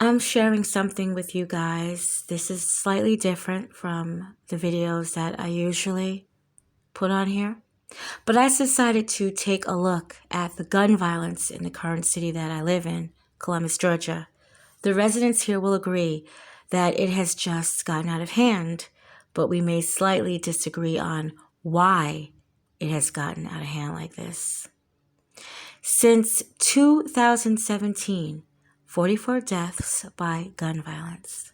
I'm sharing something with you guys. This is slightly different from the videos that I usually put on here. But I decided to take a look at the gun violence in the current city that I live in, Columbus, Georgia. The residents here will agree that it has just gotten out of hand, but we may slightly disagree on why it has gotten out of hand like this. Since 2017, 44 deaths by gun violence.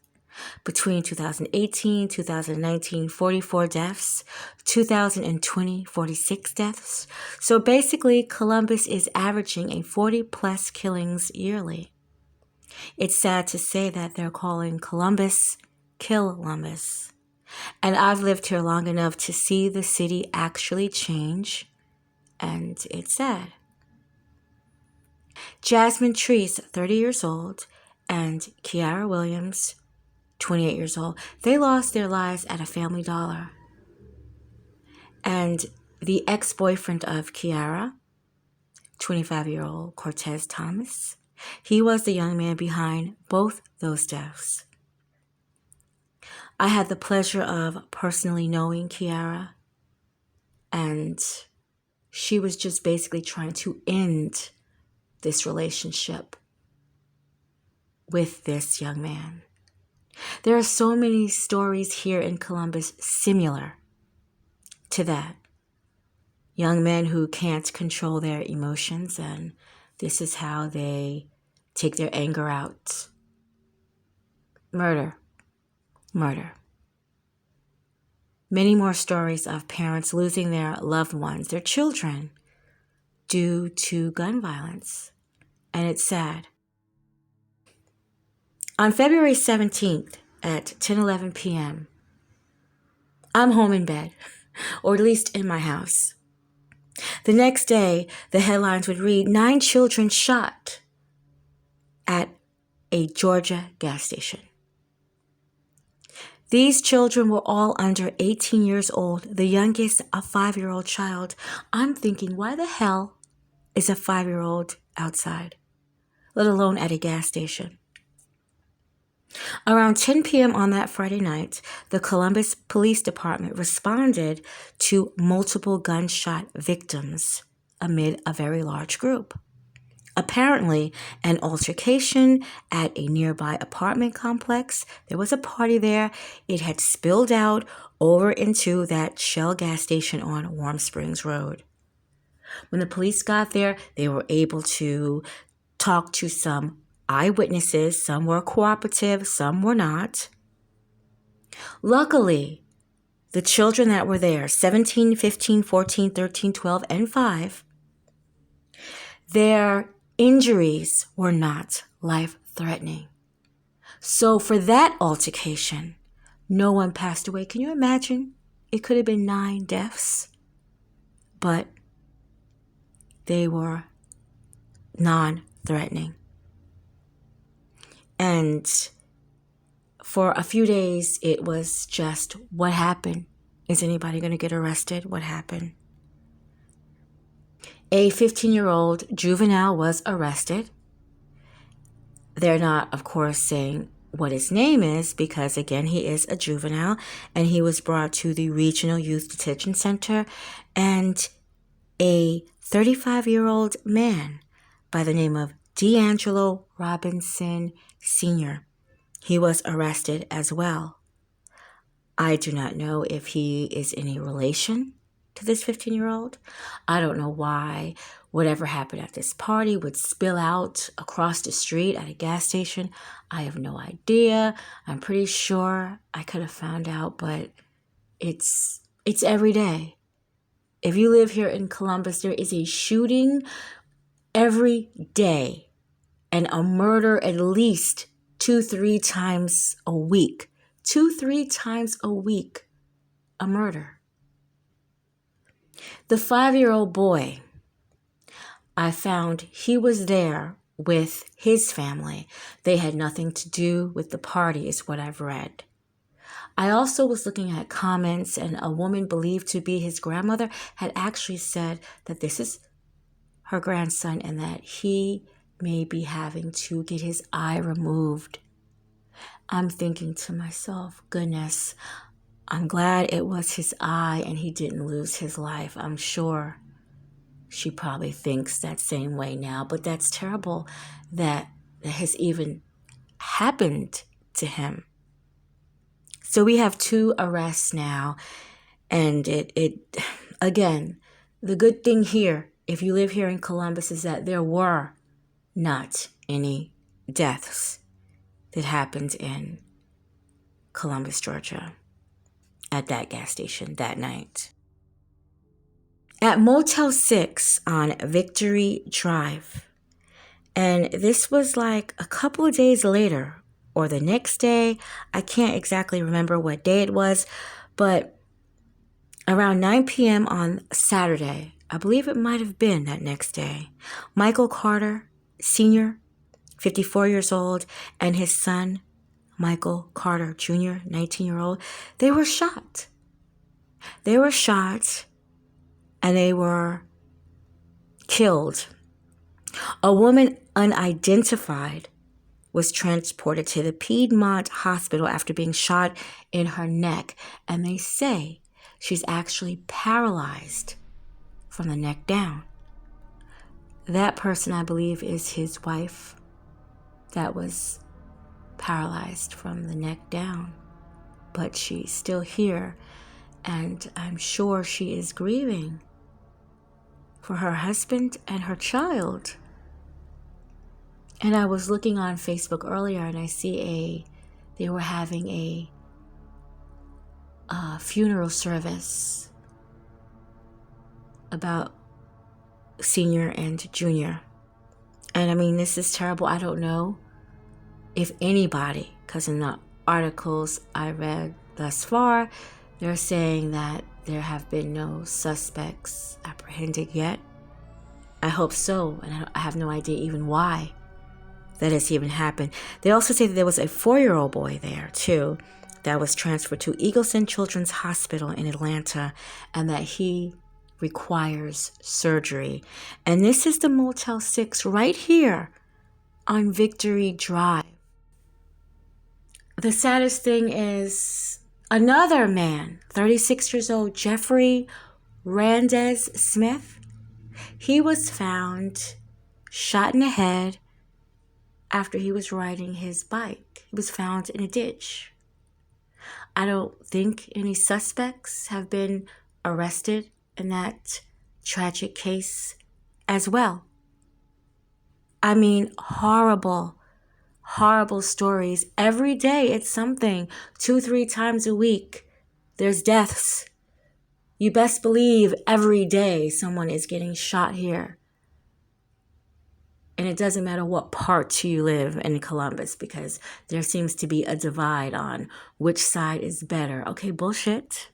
Between 2018, 2019, 44 deaths. 2020, 46 deaths. So basically, Columbus is averaging a 40-plus killings yearly. It's sad to say that they're calling Columbus Kill-lumbus. And I've lived here long enough to see the city actually change, and it's sad. Jasmine Treese, 30 years old, and Kiara Williams, 28 years old, they lost their lives at a Family Dollar. And the ex-boyfriend of Kiara, 25-year-old Cortez Thomas, he was the young man behind both those deaths. I had the pleasure of personally knowing Kiara, and she was just basically trying to end this relationship with this young man. There are so many stories here in Columbus similar to that. Young men who can't control their emotions, and this is how they take their anger out. Murder. Many more stories of parents losing their loved ones, their children, due to gun violence. And it's sad. On February 17th at 10:11 p.m., I'm home in bed, or at least in my house. The next day, the headlines would read, 9 children shot at a Georgia gas station. These children were all under 18 years old, the youngest a 5-year-old child. I'm thinking, why the hell is a 5-year-old outside, let alone at a gas station? Around 10 p.m. on that Friday night, the Columbus Police Department responded to multiple gunshot victims amid a very large group. Apparently, an altercation at a nearby apartment complex. There was a party there. It had spilled out over into that Shell gas station on Warm Springs Road. When the police got there, they were able to talk to some eyewitnesses. Some were cooperative, some were not. Luckily, the children that were there, 17, 15, 14, 13, 12, and 5, their injuries were not life-threatening. So for that altercation, no one passed away. Can you imagine? It could have been 9 deaths, but they were non-threatening. And for a few days, it was just, what happened? Is anybody going to get arrested? What happened? A 15-year-old juvenile was arrested. They're not, of course, saying what his name is because, again, he is a juvenile, and he was brought to the Regional Youth Detention Center. And a 35-year-old man by the name of D'Angelo Robinson Sr., he was arrested as well. I do not know if he is any relation to this 15-year-old. I don't know why whatever happened at this party would spill out across the street at a gas station. I have no idea. I'm pretty sure I could have found out, but it's every day. If you live here in Columbus, there is a shooting every day and a murder at least 2-3 times a week. 2-3 times a week, a murder. The 5-year-old boy, I found he was there with his family. They had nothing to do with the party, is what I've read. I also was looking at comments, and a woman believed to be his grandmother had actually said that this is her grandson and that he may be having to get his eye removed. I'm thinking to myself, goodness, I'm glad it was his eye and he didn't lose his life. I'm sure she probably thinks that same way now, but that's terrible that has even happened to him. So we have 2 arrests now, and it again, the good thing here, if you live here in Columbus, is that there were not any deaths that happened in Columbus, Georgia, at that gas station that night. At Motel 6 on Victory Drive, and this was like a couple of days later or the next day. I can't exactly remember what day it was, but around 9 p.m. on Saturday, I believe it might have been that next day, Michael Carter, Sr., 54 years old, and his son, Michael Carter, Jr., 19-year-old, they were shot. They were shot and they were killed. A woman unidentified was transported to the Piedmont Hospital after being shot in her neck, and they say she's actually paralyzed from the neck down. That person, I believe, is his wife that was paralyzed from the neck down, but she's still here, and I'm sure she is grieving for her husband and her child. And I was looking on Facebook earlier, and I see they were having a funeral service about Senior and Junior. And I mean, this is terrible. I don't know if anybody, because in the articles I read thus far, they're saying that there have been no suspects apprehended yet. I hope so, and I have no idea even why that has even happened. They also say that there was a 4-year-old boy there too that was transferred to Eagleson Children's Hospital in Atlanta, and that he requires surgery. And this is the Motel 6 right here on Victory Drive. The saddest thing is another man, 36 years old, Jeffrey Randez Smith. He was found shot in the head after he was riding his bike. He was found in a ditch. I don't think any suspects have been arrested in that tragic case as well. I mean, horrible, horrible stories. Every day it's something. 2-3 times a week, there's deaths. You best believe every day someone is getting shot here. And it doesn't matter what part you live in Columbus, because there seems to be a divide on which side is better. Okay, bullshit.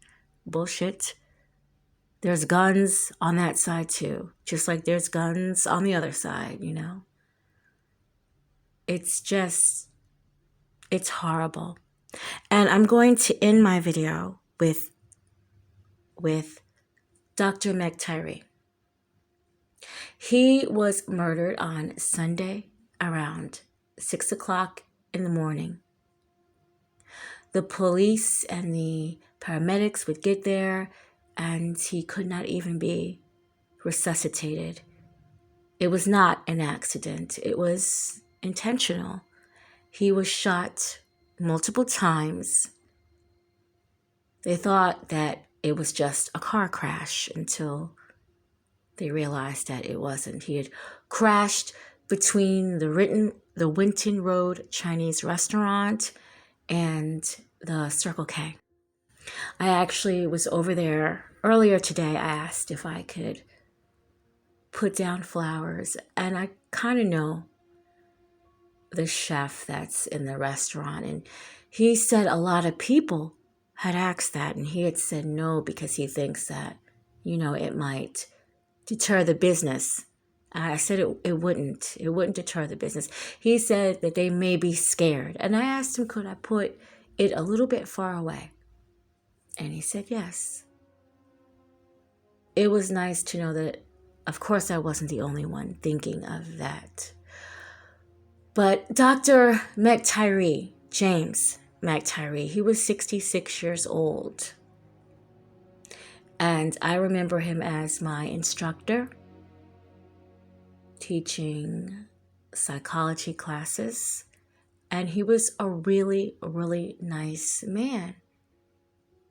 There's guns on that side too, just like there's guns on the other side, you know? It's horrible. And I'm going to end my video with Dr. Mctyre. He was murdered on Sunday around 6 o'clock in the morning. The police and the paramedics would get there, and he could not even be resuscitated. It was not an accident. It was intentional. He was shot multiple times. They thought that it was just a car crash until they realized that it wasn't. He had crashed between the Winton Road Chinese restaurant and the Circle K. I actually was over there earlier today. I asked if I could put down flowers, and I kind of know the chef that's in the restaurant, and he said a lot of people had asked that, and he had said no because he thinks that, it might deter the business. I said it wouldn't deter the business. He said that they may be scared. And I asked him, could I put it a little bit far away? And he said yes. It was nice to know that, of course, I wasn't the only one thinking of that. But Dr. Mctyre, James Mctyre, he was 66 years old. And I remember him as my instructor, teaching psychology classes. And he was a really, really nice man.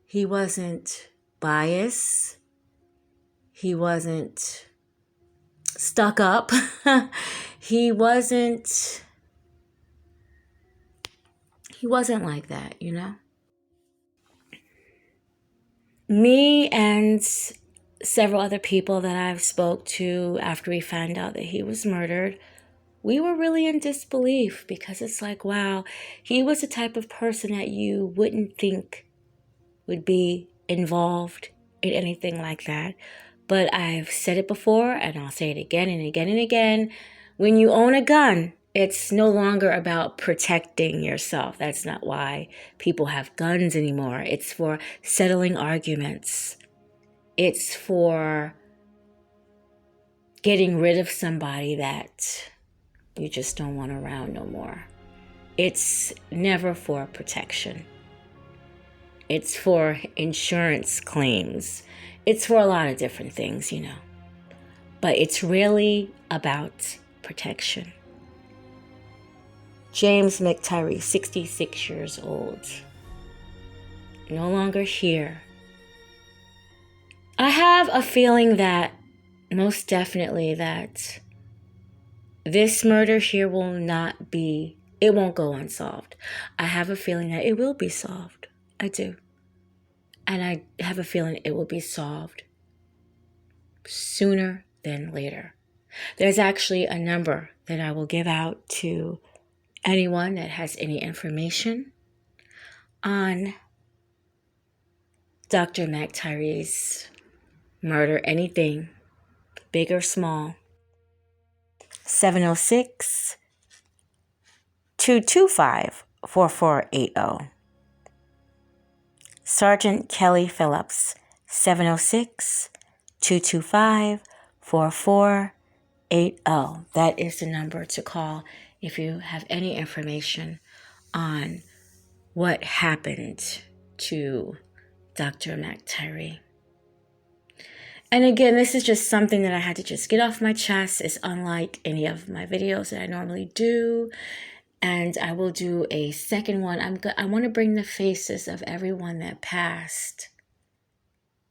He wasn't biased. He wasn't stuck up. He wasn't like that, you know? Me and several other people that I've spoke to after we found out that he was murdered, we were really in disbelief because it's like, wow, he was the type of person that you wouldn't think would be involved in anything like that. But I've said it before, and I'll say it again and again and again. When you own a gun, it's no longer about protecting yourself. That's not why people have guns anymore. It's for settling arguments. It's for getting rid of somebody that you just don't want around no more. It's never for protection. It's for insurance claims. It's for a lot of different things, you know. But it's really about protection. James Mctyre, 66 years old. No longer here. I have a feeling that, most definitely, that this murder here will not be, it won't go unsolved. I have a feeling that it will be solved. I do. And I have a feeling it will be solved sooner than later. There's actually a number that I will give out to anyone that has any information on Dr. Mctyre's murder, anything, big or small. 706-225-4480. Sergeant Kelly Phillips, 706-225-4480. That is the number to call if you have any information on what happened to Dr. Mctyre. And again, this is just something that I had to just get off my chest. It's unlike any of my videos that I normally do. And I will do a second one. I want to bring the faces of everyone that passed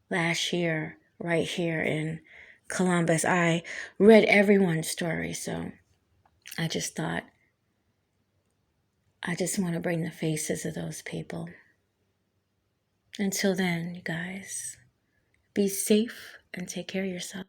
last year right here in Columbus. I read everyone's story, so I just thought I just want to bring the faces of those people. Until then, you guys, be safe and take care of yourself.